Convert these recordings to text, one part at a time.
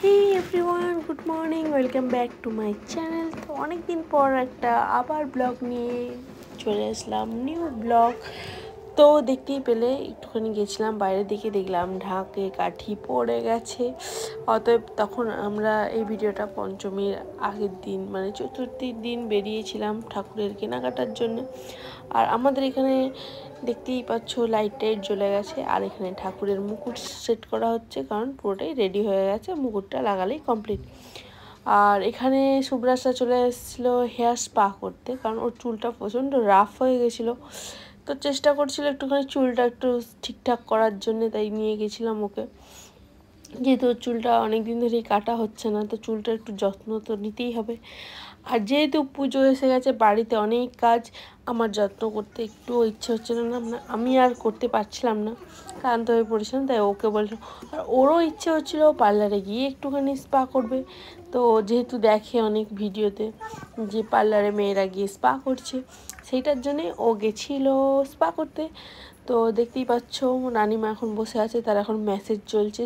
Hey everyone, good morning, welcome back to my channel. তো অনেক দিন পর একটা আবার ব্লগ নিয়ে চলে আসলাম, নিউ ব্লগ। তো দেখতেই পেলে একটুখানি গেছিলাম বাইরের দিকে, দেখলাম ঢাকে কাঠি পড়ে গেছে। অতএব তখন আমরা এই ভিডিওটা পঞ্চমীর আগের দিন মানে চতুর্থীর দিন বেরিয়েছিলাম ঠাকুরের কেনাকাটার জন্য। আর আমাদের এখানে দেখতেই পাচ্ছ লাইট টাইট জ্বলে গেছে, আর এখানে ঠাকুরের মুকুট সেট করা হচ্ছে, কারণ পুরোটাই রেডি হয়ে গেছে, মুকুটটা লাগালেই কমপ্লিট। আর এখানে সুব্রাসা চলে এসেছিলো হেয়ার স্পা করতে, কারণ ওর চুলটা প্রচণ্ড রাফ হয়ে গেছিলো। তো চেষ্টা করছিল একটুখানি চুলটা একটু ঠিকঠাক করার জন্যে, তাই নিয়ে গেছিলাম ওকে। যেহেতু ওর চুলটা অনেক দিন ধরেই কাটা হচ্ছে না, তো চুলটা একটু যত্ন তো নিতেই হবে। আর যেহেতু পুজো এসে গেছে, বাড়িতে অনেক কাজ, আমার যত্ন করতে একটু ইচ্ছে হচ্ছিল না, আমি আর করতে পারছিলাম না, ক্লান্ত হয়ে পড়েছিলাম। তাই ওকে বললাম, আর ওরও ইচ্ছে হচ্ছিলো পার্লারে গিয়ে একটুখানি স্পা করবে। তো যেহেতু দেখে অনেক ভিডিওতে যে পার্লারে মেয়েরা গিয়ে স্পা করছে, সেইটার জন্যে ও গেছিলো স্পা করতে। তো দেখতেই পাচ্ছ রানিমা এখন বসে আছে, তার এখন মেসেজ চলছে।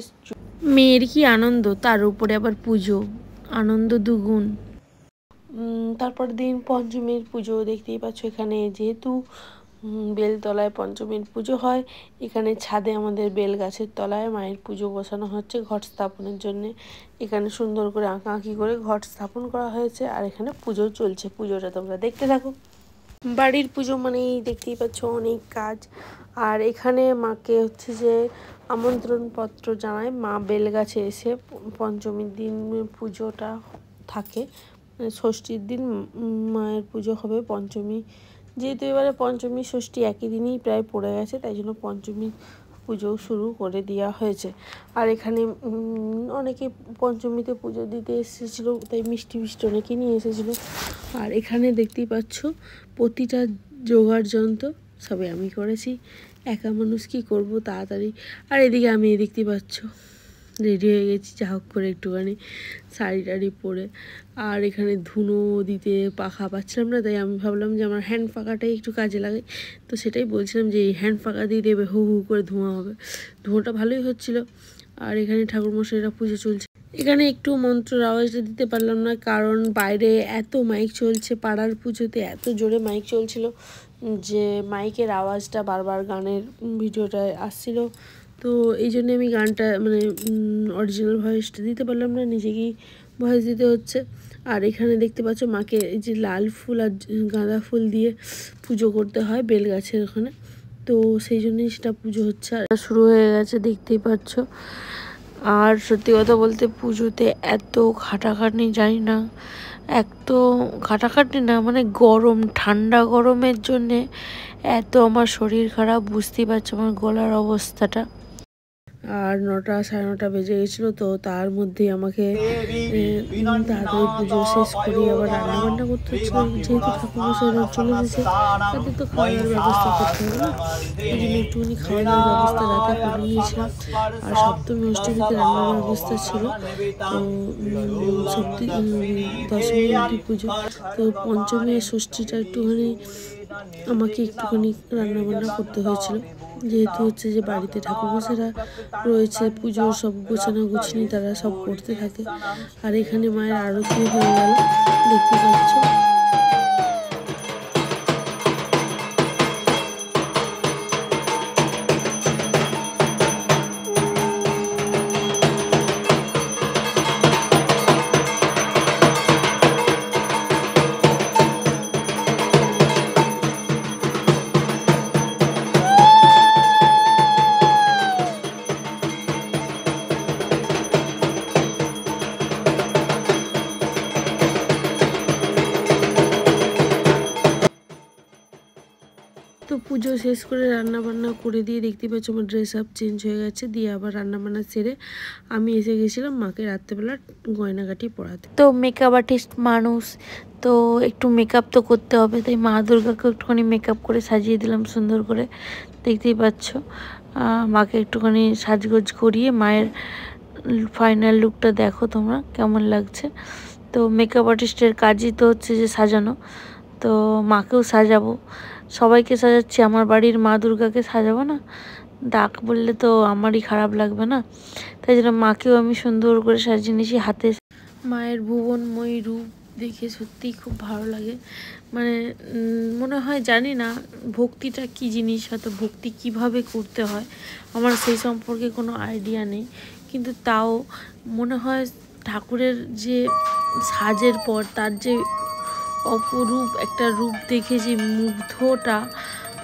মেয়ের কি আনন্দ, তার উপরে আবার পুজো, আনন্দ দুগুণ। তারপর দিন পঞ্চমীর পুজো, দেখতেই পাচ্ছ এখানে যেহেতু বেলতলায় পঞ্চমীর পুজো হয়, এখানে ছাদে আমাদের বেল গাছের তলায় মায়ের পুজো বসানো হচ্ছে ঘট স্থাপনের জন্যে। এখানে সুন্দর করে আঁকাআঁকি করে ঘট স্থাপন করা হয়েছে, আর এখানে পুজো চলছে। পুজোটা তোমরা দেখতে থাকো। বাড়ির পুজো মানেই দেখতেই পাচ্ছ অনেক কাজ। আর এখানে মাকে হচ্ছে যে আমন্ত্রণপত্র জানায়, মা বেলগাছে এসে পঞ্চমীর দিন পুজোটা থাকে, ষষ্ঠীর দিন মায়ের পুজো হবে পঞ্চমী। যেহেতু এবারে পঞ্চমী ষষ্ঠী একই দিনই প্রায় পড়ে গেছে, তাই জন্য পঞ্চমী পুজো শুরু করে দেওয়া হয়েছে। আর এখানে অনেকে পঞ্চমীতে পুজো দিতে এসেছিলো, তাই মিষ্টি অনেকে নিয়ে এসেছিলো। আর এখানে দেখতেই পাচ্ছ প্রতিটা জোগাড় যন্ত্র সবই আমি করেছি, একা মানুষ কি করব তাড়াতাড়ি। আর এদিকে আমি দেখতেই পাচ্ছ রেডি হয়ে গেছি যা হোক করে একটুখানি শাড়ি টাড়ি পরে। আর এখানে ধুনো দিতে পাখা পাচ্ছিলাম না, তাই আমি ভাবলাম যে আমার হ্যান্ড পাখাটাই একটু কাজে লাগে। তো সেটাই বলছিলাম যে এই হ্যান্ড পাখা দিয়ে দেবে, হু হু করে ধোঁয়া হবে। ধোঁয়াটা ভালোই হচ্ছিলো। আর এখানে ঠাকুরমশাইরা পুজো চলছে। এখানে একটু মন্ত্রের আওয়াজটা দিতে পারলাম না, কারণ বাইরে এত মাইক চলছে, পাড়ার পুজোতে এত জোরে মাইক চলছিল যে মাইকের আওয়াজটা বারবার গানের ভিডিওটায় আসছিল। তো এই জন্যে আমি গানটা মানে অরিজিনাল ভয়েসটা দিতে পারলাম না, নিজেকেই ভয়েস দিতে হচ্ছে। আর এখানে দেখতে পাচ্ছ মাকে এই যে লাল ফুল আর গাঁদা ফুল দিয়ে পুজো করতে হয় বেল গাছের ওখানে, তো সেই জন্যই সেটা পুজো হচ্ছে। আর শুরু হয়ে গেছে দেখতেই পাচ্ছ। আর সত্যি কথা বলতে পুজোতে এত খাটাখাটনি, জানি না, এত খাটাখাটনি না মানে গরম, ঠান্ডা গরমের জন্যে এত আমার শরীর খারাপ, বুঝতেই পারছো আমার গলার অবস্থাটা। আর 9টা সাড়ে 9টা বেজে গেছিলো, তো তার মধ্যেই আমাকে তাড়াতাড়ি পুজো শেষ করি আবার রান্নাবান্না করতে হচ্ছিলো, যেহেতু ঠাকুরমশাইরা চলে এসেছে, তাদের তো খাওয়ার ব্যবস্থা করতে হবে না, এই জন্য একটুখানি খাওয়া দাওয়ার ব্যবস্থা রাতে করে নিয়েছিলাম। আর সপ্তমী অষ্টমীতে রান্নার ব্যবস্থা ছিল, তো দশমী অবধি পুজো, তো পঞ্চমী ষষ্ঠীটা একটুখানি আমাকে একটুখানি রান্নাবান্না করতে হয়েছিল, যেহেতু হচ্ছে যে বাড়িতে ঠাকুরমশাইরা রয়েছে, পুজোর সব গোছানো গুছিনি তারা সব করতে থাকে। আর এখানে মায়ের আরতি হয়ে গেল দেখতে পাচ্ছ। তো পুজো শেষ করে রান্নাবান্না করে দিয়ে দেখতে পাচ্ছ আমার ড্রেস আপ চেঞ্জ হয়ে গেছে, দিয়ে আবার রান্নাবান্না সেরে আমি এসে গেছিলাম মাকে রাত্রেবেলা গয়নাগাটি পরাতে। তো মেকআপ আর্টিস্ট মানুষ, তো একটু মেকআপ তো করতে হবে, তাই মা দুর্গাকে একটুখানি মেকআপ করে সাজিয়ে দিলাম সুন্দর করে, দেখতেই পাচ্ছ। মাকে একটুখানি সাজগোজ করিয়ে মায়ের ফাইনাল লুকটা দেখো তোমরা কেমন লাগছে। তো মেকআপ আর্টিস্টের কাজই তো হচ্ছে যে সাজানো, তো মাকেও সাজাবো, সবাইকে সাজাচ্ছি, আমার বাড়ির মা দুর্গাকে সাজাবো না, ডাক বললে তো আমারই খারাপ লাগবে না, তাই জন্য মাকেও আমি সুন্দর করে সাজিয়ে নিয়েছি। হাতে মায়ের ভুবনময়ী রূপ দেখে সত্যিই খুব ভালো লাগে। মানে মনে হয়, জানি না ভক্তিটা কি জিনিস, হয়তো ভক্তি কিভাবে করতে হয় আমার সেই সম্পর্কে কোনো আইডিয়া নেই, কিন্তু তাও মনে হয় ঠাকুরের যে সাজের পর তার যে অপরূপ একটা রূপ দেখে যে মুগ্ধটা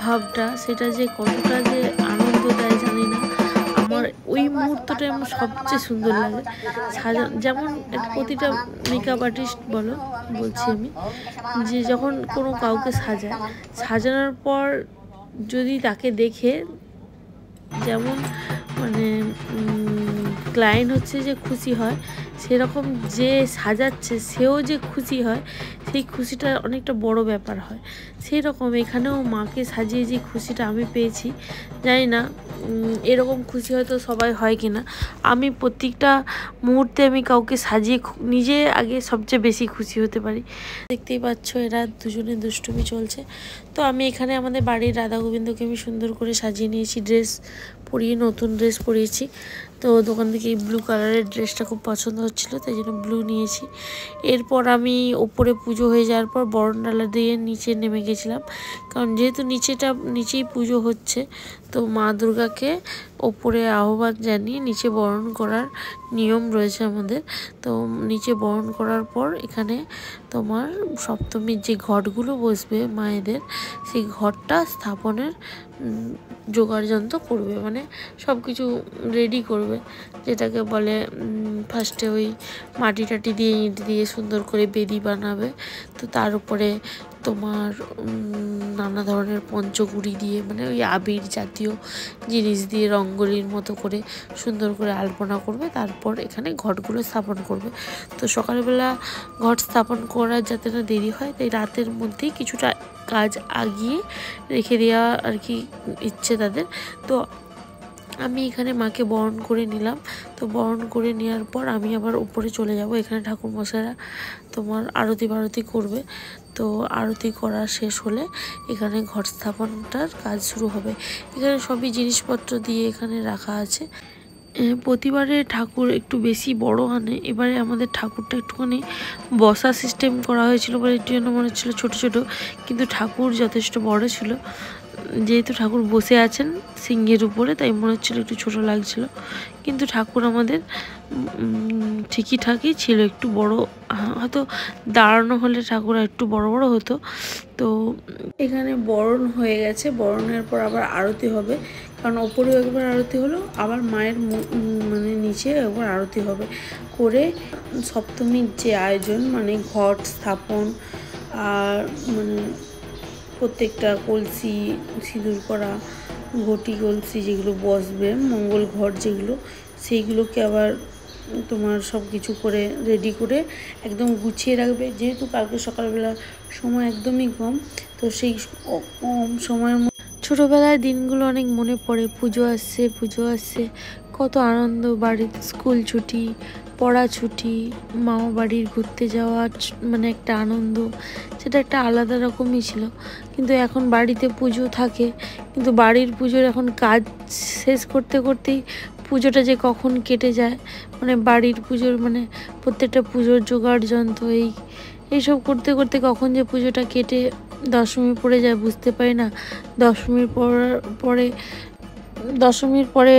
ভাবটা, সেটা যে কতটা যে আনন্দ দেয় জানি না। আমার ওই মুহূর্তটা আমার সবচেয়ে সুন্দর লাগে। যেমন প্রতিটা মেকআপ আর্টিস্ট বলছি আমি, যে যখন কোনো কাউকে সাজানোর পর যদি তাকে দেখে যেমন মানে ক্লায়েন্ট হচ্ছে যে খুশি হয়, সেরকম যে সাজাচ্ছে সেও যে খুশি হয়, সেই খুশিটা অনেকটা বড় ব্যাপার হয়। সেই রকম এখানেও মাকে সাজিয়ে যে খুশিটা আমি পেয়েছি, জানি না এরকম খুশি হয়তো সবাই হয় কি না। আমি প্রত্যেকটা মুহূর্তে আমি কাউকে সাজিয়ে নিজে আগে সবচেয়ে বেশি খুশি হতে পারি। দেখতেই পাচ্ছ এরা দুজনে দুষ্টুমি চলছে। তো আমি এখানে আমাদের বাড়ির রাধা গোবিন্দকে আমি সুন্দর করে সাজিয়ে নিয়েছি, ড্রেস পরিয়ে, নতুন ড্রেস পরিয়েছি। তো দোকান থেকে এই ব্লু কালারের ড্রেসটা খুব পছন্দ হচ্ছিলো, তাই জন্য ব্লু নিয়েছি। এরপর আমি ওপরে পুজো হয়ে যাওয়ার পর বরণডালা দিয়ে নিচে নেমে গেছিলাম, কারণ যেহেতু নিচেই পুজো হচ্ছে, তো মা দুর্গাকে ওপরে আহ্বান জানিয়ে নিচে বরণ করার নিয়ম রয়েছে আমাদের। তো নিচে বরণ করার পর এখানে তোমার সপ্তমীর যে ঘটগুলো বসবে মায়েদের, সেই ঘরটা স্থাপনের জোগাড়যন্ত্র করবে, মানে সব কিছু রেডি করবে, যেটাকে বলে ফার্স্টে ওই মাটি টাটি দিয়ে ইট দিয়ে সুন্দর করে বেদি বানাবে। তো তার উপরে তোমার নানা ধরনের পঞ্চগুড়ি দিয়ে, মানে ওই আবির জাতীয় জিনিস দিয়ে রঙ্গোলির মতো করে সুন্দর করে আলপনা করবে। তারপর এখানে ঘটগুলো স্থাপন করবে। তো সকালবেলা ঘট স্থাপন করার যাতে না দেরি হয়, তাই রাতের মধ্যেই কিছুটা কাজ আগিয়ে রেখে দেওয়া আর কি ইচ্ছে তাদের। তো আমি এখানে মাকে বরণ করে নিলাম। তো বরণ করে নেওয়ার পর আমি আবার উপরে চলে যাব। এখানে ঠাকুরমশাইরা তোমার আরতি করবে। তো আরতি করা শেষ হলে এখানে ঘট স্থাপনটার কাজ শুরু হবে। এখানে সবই জিনিসপত্র দিয়ে এখানে রাখা আছে। প্রতিবারে ঠাকুর একটু বেশি বড় আনে, এবারে আমাদের ঠাকুরটা একটুখানি বসা সিস্টেম করা হয়েছিল বলে এর জন্য মনে হচ্ছিলো ছোটো ছোটো, কিন্তু ঠাকুর যথেষ্ট বড় ছিল। যেহেতু ঠাকুর বসে আছেন সিংহের উপরে, তাই মনে হচ্ছিলো একটু ছোট লাগছিল, কিন্তু ঠাকুর আমাদের ঠিকই ছিল, একটু বড়। হয়তো দাঁড়ানো হলে ঠাকুর একটু বড় হতো। তো এখানে বরণ হয়ে গেছে, বরণের পর আবার আরতি হবে, কারণ ওপরেও একবার আরতি হলো, আবার মায়ের মানে নিচে একবার আরতি হবে করে সপ্তমীর যে আয়োজন, মানে ঘট স্থাপন আর মানে প্রত্যেকটা কলসি সিঁদুর করা, ঘটি কলসি যেগুলো বসবে, মঙ্গল ঘট যেগুলো, সেইগুলোকে আবার তোমার সব কিছু করে রেডি করে একদম গুছিয়ে রাখবে। যেহেতু কালকে সকালবেলা সময় একদমই কম, তো সেই কম সময়ের ছোটোবেলার দিনগুলো অনেক মনে পড়ে। পুজো আসছে, কত আনন্দ, বাড়িতে স্কুল ছুটি, পড়া ছুটি, মামা বাড়ির ঘুরতে যাওয়া, মানে একটা আনন্দ, সেটা একটা আলাদা রকমই ছিল। কিন্তু এখন বাড়িতে পুজো থাকে, কিন্তু বাড়ির পুজোর এখন কাজ শেষ করতেই পুজোটা যে কখন কেটে যায়, মানে বাড়ির পুজোর মানে প্রত্যেকটা পুজোর জোগাড় যন্ত্র এইসব করতে কখন যে পুজোটা কেটে দশমী পড়ে যায় বুঝতে পারি না। দশমীর পরে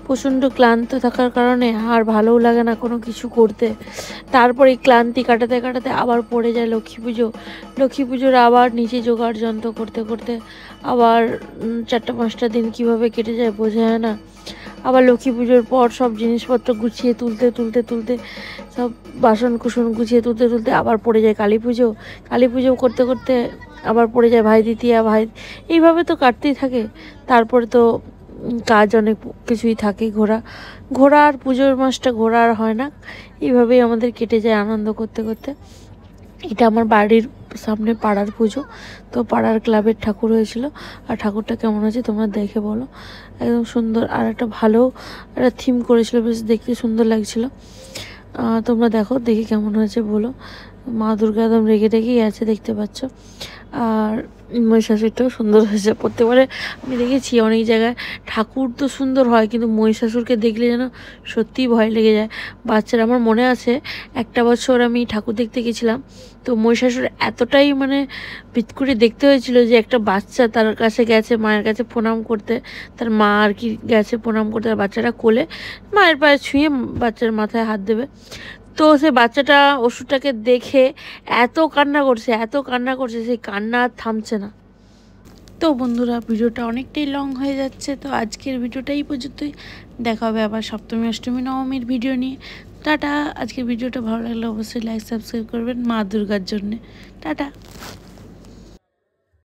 প্রচণ্ড ক্লান্ত থাকার কারণে আর ভালোও লাগে না কোনো কিছু করতে। তারপরে ক্লান্তি কাটাতে আবার পড়ে যায় লক্ষ্মী পুজোর আবার নিচে জোগাড় যন্ত্র করতে আবার 4-5টা দিন কিভাবে কেটে যায় বোঝা যায় না। আবার লক্ষ্মী পুজোর পর সব জিনিসপত্র গুছিয়ে তুলতে সব বাসন কুসন গুছিয়ে তুলতে আবার পড়ে যায় কালী পুজো করতে আবার পড়ে যায় ভাই দ্বিতীয়া, এইভাবে তো কাটতেই থাকে। তারপরে তো কাজ অনেক কিছুই থাকে, ঘোরা আর পুজোর মাসটা ঘোরা আর হয় না। এইভাবেই আমাদের কেটে যায় আনন্দ করতে। এটা আমার বাড়ির সামনে পাড়ার পুজো, তো পাড়ার ক্লাবের ঠাকুর হয়েছিল। আর ঠাকুরটা কেমন হয়েছে তোমরা দেখে বলো, একদম সুন্দর। আর একটা ভালো একটা থিম করেছিল, বেশ দেখতে সুন্দর লাগছিল। তোমরা দেখে কেমন হয়েছে বলো। মা দুর্গা একদম রেগেই আছে, দেখতে পাচ্ছ। আর মহিষাসুরটাও সুন্দর হয়েছে। প্রত্যেকবারে আমি দেখেছি অনেক জায়গায় ঠাকুর তো সুন্দর হয়, কিন্তু মহিষাসুরকে দেখলে যেন সত্যিই ভয় লেগে যায় বাচ্চারা। আমার মনে আছে একটা বছর আমি ঠাকুর দেখতে গেছিলাম, তো মহিষাসুর এতটাই মানে পিট করে দেখতে হয়েছিল যে একটা বাচ্চা তার কাছে গেছে মায়ের কাছে প্রণাম করতে, তার মা আর কি গেছে প্রণাম করতে, আর বাচ্চাটা কোলে মায়ের পায়ে ছুঁয়ে বাচ্চার মাথায় হাত দেবে। তো সে বাচ্চাটা অসুরটাকে দেখে এত কান্না করছে, এত কান্না করছে, সেই কান্না আর থামছে না। তো বন্ধুরা, ভিডিওটা অনেকটাই লং হয়ে যাচ্ছে, তো আজকের ভিডিওটা এই পর্যন্তই। দেখা হবে আবার সপ্তমী অষ্টমী নবমীর ভিডিও নিয়ে। টাটা। আজকের ভিডিওটা ভালো লাগলে অবশ্যই লাইক সাবস্ক্রাইব করবেন মা দুর্গার জন্যে। টাটা।